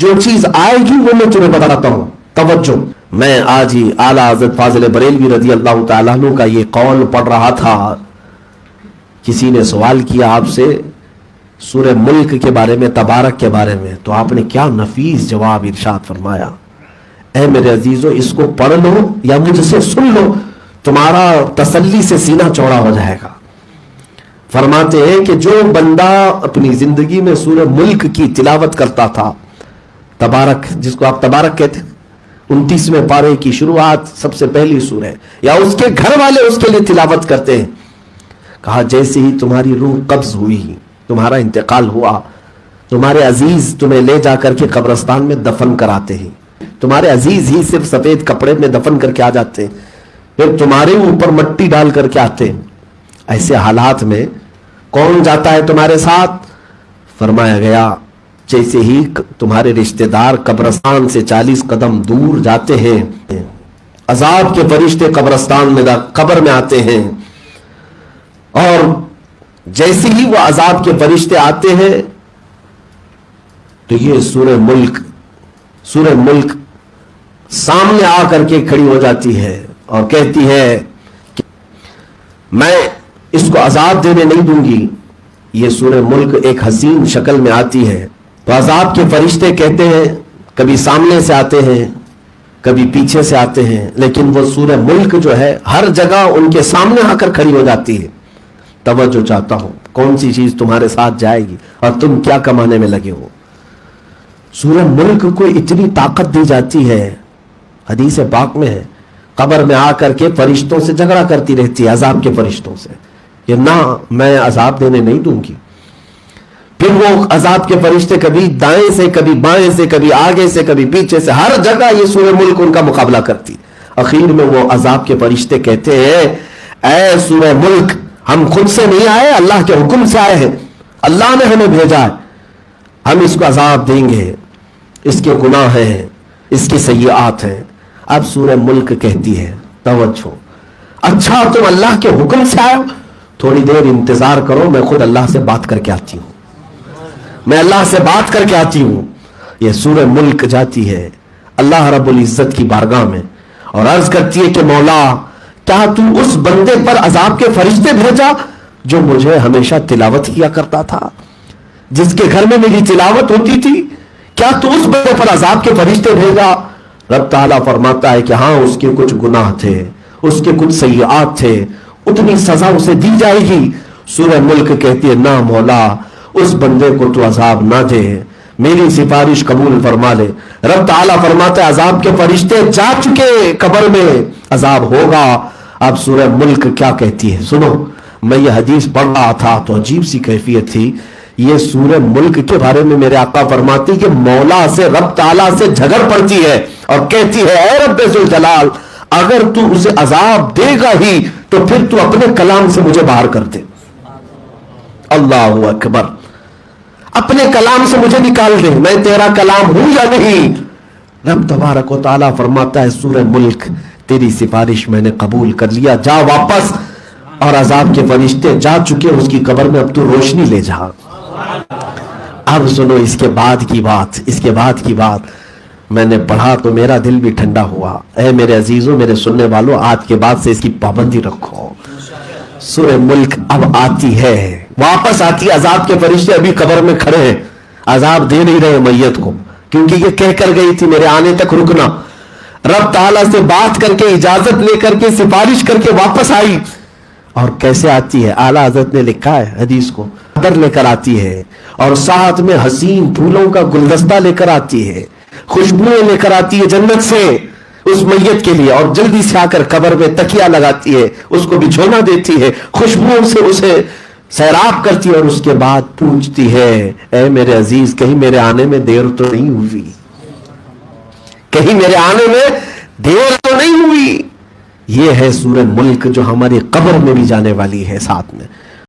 جو چیز آئے گی وہ میں تمہیں بتاتا ہوں. توجہ، میں آج ہی اعلیٰ حضرت فاضل بریلوی رضی اللہ تعالیٰ عنہ کا یہ قول پڑھ رہا تھا. کسی نے سوال کیا آپ سے سورہ ملک کے بارے میں، تبارک کے بارے میں، تو آپ نے کیا نفیس جواب ارشاد فرمایا. اے میرے عزیزو، اس کو پڑھ لو یا مجھ سے سن لو، تمہارا تسلی سے سینہ چوڑا ہو جائے گا. فرماتے ہیں کہ جو بندہ اپنی زندگی میں سورہ ملک کی تلاوت کرتا تھا، تبارک جس کو آپ تبارک کہتے ہیں، 29ویں پارے کی شروعات سب سے پہلی سورہ، یا اس کے گھر والے اس کے لیے تلاوت کرتے ہیں، کہا جیسے ہی تمہاری روح قبض ہوئی، تمہارا انتقال ہوا، تمہارے عزیز تمہیں لے جا کر کے قبرستان میں دفن کراتے ہیں. تمہارے عزیز ہی صرف سفید کپڑے میں دفن کر کے آ جاتے ہیں، پھر تمہارے اوپر مٹی ڈال کر کے آتے ہیں. ایسے حالات میں کون جاتا ہے تمہارے ساتھ؟ فرمایا گیا جیسے ہی تمہارے رشتہ دار قبرستان سے 40 قدم دور جاتے ہیں، عذاب کے فرشتے قبرستان میں قبر میں آتے ہیں، اور جیسے ہی وہ عذاب کے فرشتے آتے ہیں تو یہ سورہ ملک سامنے آ کر کے کھڑی ہو جاتی ہے اور کہتی ہے کہ میں اس کو عذاب دینے نہیں دوں گی. یہ سورہ ملک ایک حسین شکل میں آتی ہے تو عذاب کے فرشتے کہتے ہیں، کبھی سامنے سے آتے ہیں کبھی پیچھے سے آتے ہیں، لیکن وہ سورہ ملک جو ہے ہر جگہ ان کے سامنے آ کر کھڑی ہو جاتی ہے. توجہ چاہتا ہوں، کون سی چیز تمہارے ساتھ جائے گی اور تم کیا کمانے میں لگے ہو. سورہ ملک کو اتنی طاقت دی جاتی ہے، حدیث پاک میں ہے، قبر میں آ کر کے فرشتوں سے جھگڑا کرتی رہتی ہے، عذاب کے فرشتوں سے، کہ نہ میں عذاب دینے نہیں دوں گی. پھر وہ عذاب کے فرشتے کبھی دائیں سے کبھی بائیں سے کبھی آگے سے کبھی پیچھے سے، ہر جگہ یہ سورہ ملک ان کا مقابلہ کرتی. اخیر میں وہ عذاب کے فرشتے کہتے ہیں اے سورہ ملک، ہم خود سے نہیں آئے، اللہ کے حکم سے آئے ہیں، اللہ نے ہمیں بھیجا ہے، ہم اس کو عذاب دیں گے، اس کے گناہ ہیں، اس کی سیئات ہیں. اب سورہ ملک کہتی ہے توجہ، اچھا تم اللہ کے حکم سے آئے ہو، تھوڑی دیر انتظار کرو، میں خود اللہ سے بات کر کے آتی ہوں، میں اللہ سے بات کر کے آتی ہوں. یہ سورہ ملک جاتی ہے اللہ رب العزت کی بارگاہ میں اور عرض کرتی ہے کہ مولا، کیا تو اس بندے پر عذاب کے فرشتے بھیجا جو مجھے ہمیشہ تلاوت کیا کرتا تھا، جس کے گھر میں میری تلاوت ہوتی تھی؟ کیا تو اس بندے پر عذاب کے فرشتے بھیجا؟ رب تعالیٰ فرماتا ہے کہ ہاں، اس کے کچھ گناہ تھے، اس کے کچھ سیئات تھے، اتنی سزا اسے دی جائے گی. سورہ ملک کہتی ہے نہ مولا، اس بندے کو تو عذاب نہ دے، میری سفارش قبول فرما لے. رب تعالیٰ فرماتا ہے عذاب کے فرشتے جا چکے قبر میں، عذاب ہوگا. اب سورہ ملک کیا کہتی ہے سنو. میں یہ حدیث پڑھ رہا تھا تو عجیب سی کیفیت تھی. یہ سورہ ملک کے بارے میں میرے آقا فرماتی کہ مولا سے، رب تعالیٰ سے جھگڑ پڑتی ہے اور کہتی ہے اے رب ذوالجلال، اگر تو اسے عذاب دے گا ہی تو پھر تو اپنے کلام سے مجھے باہر کر دے. اللہ اکبر، اپنے کلام سے مجھے نکال دے، میں تیرا کلام ہوں یا نہیں. رب تبارک و تعالیٰ فرماتا ہے سورہ ملک، تیری سفارش میں نے قبول کر لیا، جا واپس. اور عذاب کے فرشتے جا چکے اس کی قبر میں، اب تو روشنی لے جا. اب سنو اس کے بعد کی بات میں نے پڑھا تو میرا دل بھی ٹھنڈا ہوا. اے میرے عزیزوں، میرے سننے والوں، آج کے بعد سے اس کی پابندی رکھو. سورہ ملک اب آتی ہے، واپس آتی ہے. عذاب کے فرشتے ابھی قبر میں کھڑے ہیں، عذاب دے نہیں رہے میت کو، کیونکہ یہ کہہ کر گئی تھی میرے آنے تک رکنا. رب تعالیٰ سے بات کر کے، اجازت لے کر کے، سفارش کر کے واپس آئی. اور کیسے آتی ہے؟ اعلیٰ حضرت نے لکھا ہے حدیث کو، چادر لے کر آتی ہے اور ساتھ میں حسین پھولوں کا گلدستہ لے کر آتی ہے، خوشبوئیں لے کر آتی ہے جنت سے اس میت کے لیے، اور جلدی سے آ کر قبر میں تکیہ لگاتی ہے، اس کو بچھونا دیتی ہے، خوشبوؤں سے اسے سیراب کرتی ہے، اور اس کے بعد پوچھتی ہے اے میرے عزیز، کہیں میرے آنے میں دیر تو نہیں ہوئی؟ کہیں میرے آنے میں دیر تو نہیں ہوئی؟ یہ ہے سورہ ملک جو ہماری قبر میں بھی جانے والی ہے ساتھ میں.